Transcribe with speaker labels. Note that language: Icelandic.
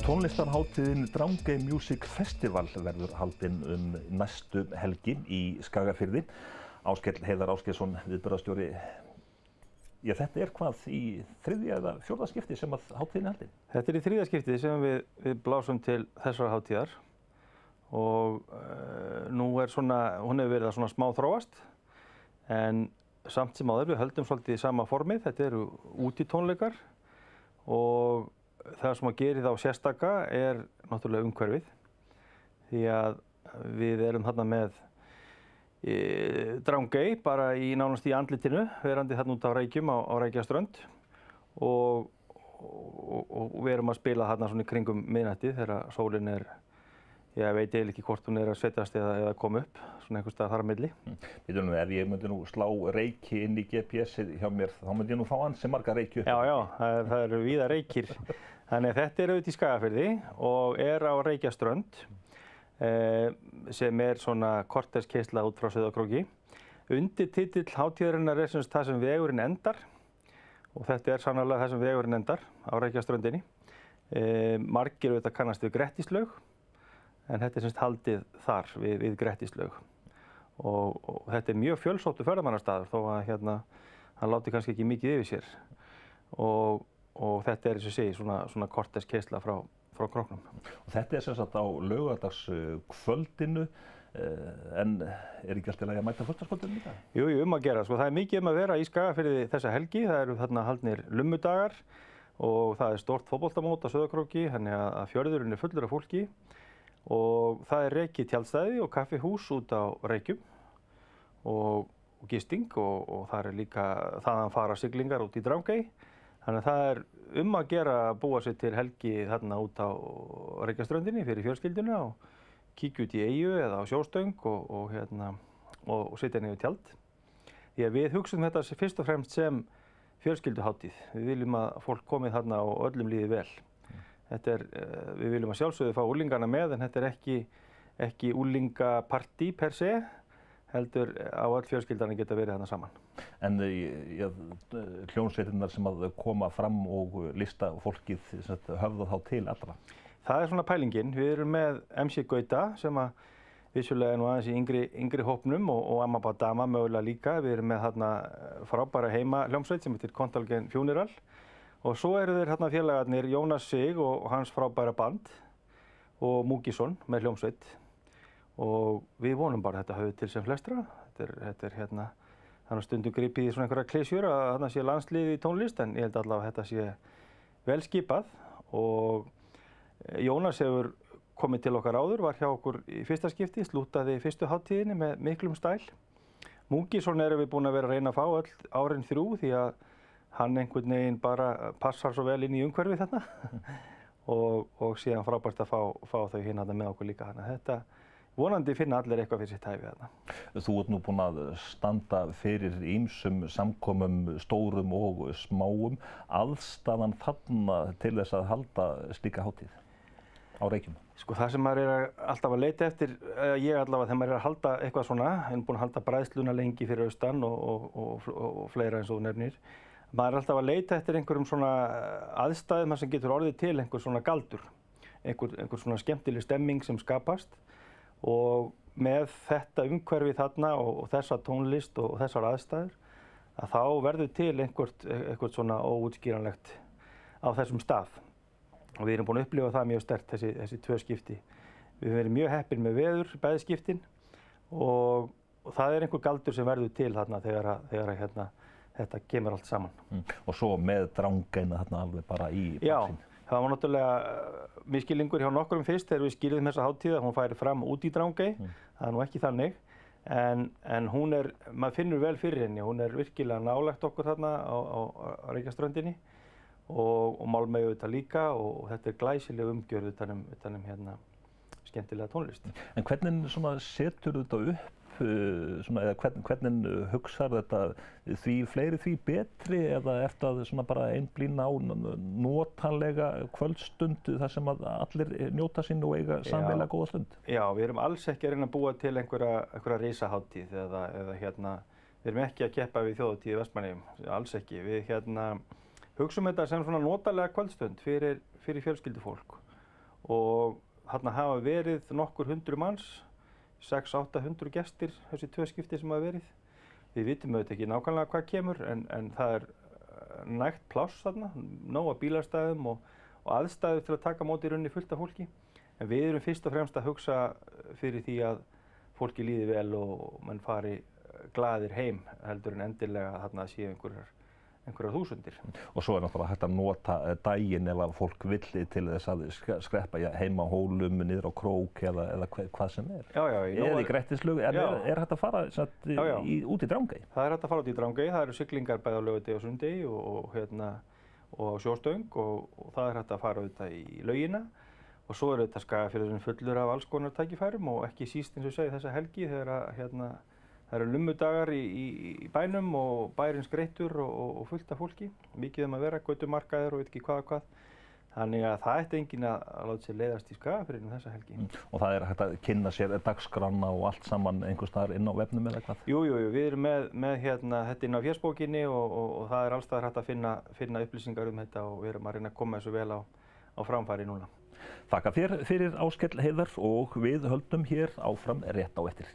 Speaker 1: Tónlistarhátíðin Drangey Music Festival verður haldin næstu helgi í Skagafirði. Áskell Heiðar Ásgeirsson, viðburðarstjóri. Já, þetta hvað í þriðja eða fjórða skipti sem að hátíðin er haldin?
Speaker 2: Þetta í þriðja skipti sem við blásum til þessara hátíðar og nú hún hefur verið að smá þróast en samt sem áður við höldum svolítið í sama formið. Þetta eru útitónleikar og það sem að gera þá sérstaka er náttúrulega umhverfið því að við erum þarna með Drangey bara nánast í andlitinu, verandi þarna út á Reykjum á Reykjaströnd og við erum að spila þarna svona í kringum miðnætti þegar sólin ég veit eiginlega ekki hvort hún að setjast eða koma upp, svona einhvers staðar þar á milli.
Speaker 1: Býtum ef ég myndi nú slá Reyki inn í GPS-ið hjá mér, þá myndi ég nú fá ansi marga Reyki upp.
Speaker 2: Já, það eru víða Reykir. Þannig að þetta auðvitað í Skagafirði og á Reykjaströnd sem svona kortérskeisla út frá Sauðárkróki. Undirtitill hátíðarinnar sem sagt það sem vegurinn endar og þetta sannarlega það sem vegurinn endar á Reykjaströndinni. Margir auðvitað kannast við Grettislaug en þetta sem sagt haldið þar við Grettislaug og þetta mjög fjölsóttur ferðamannastaður þó að hann láti kannski ekki mikið yfir sér og þetta eins og ég segi svona kortérskeisla frá Króknum.
Speaker 1: Og þetta sem sagt á laugardagskvöldinu en ekki allt í lagi að mæta föstudagskvöldinu í dag?
Speaker 2: Jú, að gera. Það er mikið að vera í Skagafirði þessa helgi. Það eru þarna haldnir lummudagar og það er stórt fótboltamót á Sauðárkróki þannig að fjörðurinn fullur af fólki og það er rekið tjaldstæði og kaffihús út á Reykjum og gisting og það er líka þaðan fara siglingar út í Drangey. Þannig að það er að gera að búa sig til helgi þarna út á Reykjaströndinni fyrir fjölskylduna og kíkja út í eyju eða á sjóstöng og sitja niður tjald. Því að við hugsum þetta fyrst og fremst sem fjölskylduhátíð. Við viljum að fólk komi þarna og öllum líði vel. Við viljum að sjálfsögðu fá úlingana með en þetta er ekki úlingapartí per se, heldur á öll fjölskyldan að geta verið þarna saman.
Speaker 1: En hljómsveitirnar sem að koma fram og lista fólkið höfða þá til allra?
Speaker 2: Það er svona pælingin. Við erum með MC Gauta sem að vissulega nú aðeins í yngri hópnum og Amma Badama mögulega líka. Við erum með þarna frábæra heima hljómsveit sem heitir Kontalgen Funeral og svo eru þeir þarna félagarnir Jónas Sig og hans frábæra band og Múkisson með hljómsveit og við vonum bara að þetta höfði til sem flestra. Þetta þannig stundum gripið í svona einhverja klisjur að þarna sé landslið í tónlist en ég held allavega að þetta sé vel skipað og Jónas hefur komið til okkar áður, var hjá okkur í fyrsta skipti, slútaði fyrstu hátíðinni með miklum stæl. Múkisson erum við búin að vera að reyna að fá öll árin 3 því að hann einhvern veginn bara passar svo vel inn í umhverfið þarna og síðan frábært að fá þau hérna með okkur líka. Þannig að þetta vonandi finna allir eitthvað fyrir sitt hæfi þarna.
Speaker 1: Þú ert nú búinn að standa fyrir ýmsum samkomum, stórum og smáum. Aðstaðan þarna til þess að halda slíka hátíð á Reykjum?
Speaker 2: Það sem maður alltaf að leita eftir, ég allavega þegar maður að halda eitthvað svona, búinn að halda bræðsluna lengi fyrir austan og fleira eins og þú nefnir. Maður alltaf að leita eftir einhverjum svona aðstæðum sem getur orðið til einhver svona galdur, einhver svona skemmtileg stemming sem skapast. Og með þetta umhverfi þarna og þessa tónlist og þessar aðstæður að þá verður til eitthvað svona óútskýranlegt á þessum stað. Og við erum búin að upplifa það mjög sterkt þessi 2 skipti. Við höfum verið mjög heppin með veður bæði skiptin og það er einhver galdur sem verður til þarna þegar þetta kemur allt saman.
Speaker 1: Og svo með Drangeyna þarna alveg bara í bóksinn?
Speaker 2: Það var náttúrulega misskilningur hjá nokkrum fyrst þegar við skýrðum þessa hátíð að hún færi fram út í Drangey. Það er nú ekki þannig. En maður finnur vel fyrir henni. Hún er virkilega nálægt okkur þarna á Reykjaströndinni og Málmey auðvitað líka og þetta er glæsileg umgjörð utan skemmtilega tónlist.
Speaker 1: En hvernig setur þetta upp? Eða hvernig hugsar þetta því fleiri því betri eða eftir að bara einblína á notanlega kvöldstund þar sem að allir njóta sín og eiga sameiginlega góða stund? Já,
Speaker 2: við erum alls ekki að reyna að búa til einhverja risahátíð eða við erum ekki að keppa við þjóðhátíð í Vestmannaeyjum, alls ekki. Við hugsum þetta sem svona notalega kvöldstund fyrir fjölskyldufólk og þarna hafa verið nokkur hundruð manns, 600–800 gestir þessi 2 skipti sem hafa verið. Við vitum auðvitað ekki nákvæmlega hvað kemur en það nægt pláss þarna, nóg af bílastæðum og aðstæður til að taka á móti í rauninni fullt af fólki. En við erum fyrst og fremst að hugsa fyrir því að fólki líði vel og menn fari glaðir heim heldur en endilega þarna séu einhverjar þúsundir.
Speaker 1: Og svo náttúrulega hægt að nota daginn ef að fólk villi til þess að skreppa heima á hólum, niður á krók eða hvað sem er. Eða í Grettislaug, er hægt að fara út í Drangey?
Speaker 2: Það er hægt að fara út í Drangey, það eru siglingar bæði á laugardegi og sunnudegi og sjóstöng og það er hægt að fara auðvitað í laugina. Og svo er auðvitað Skagafjörðurinn fullur af alls konar tækifærum og ekki síst eins og ég segi þessa helgi þegar það eru lummudagar í bænum og bærinn skreyttur og fullt af fólki. Mikið að vera, götumarkaðir og veit ekki hvað. Þannig að það ætti enginn að láta sér leiðast í Skagafirðinum þessa helgi.
Speaker 1: Og það er hægt að kynna sér dagskrána og allt saman einhvers staðar inn á vefnum eða hvað?
Speaker 2: Jú, við erum með þetta inn á fésbókinni og það er alls staðar hægt að finna upplýsingar um þetta og við erum að reyna að koma þessu vel á framfæri núna.
Speaker 1: Þakka þér fyrir Áskell Heiðar og við höldum hér áfram rétt á eftir.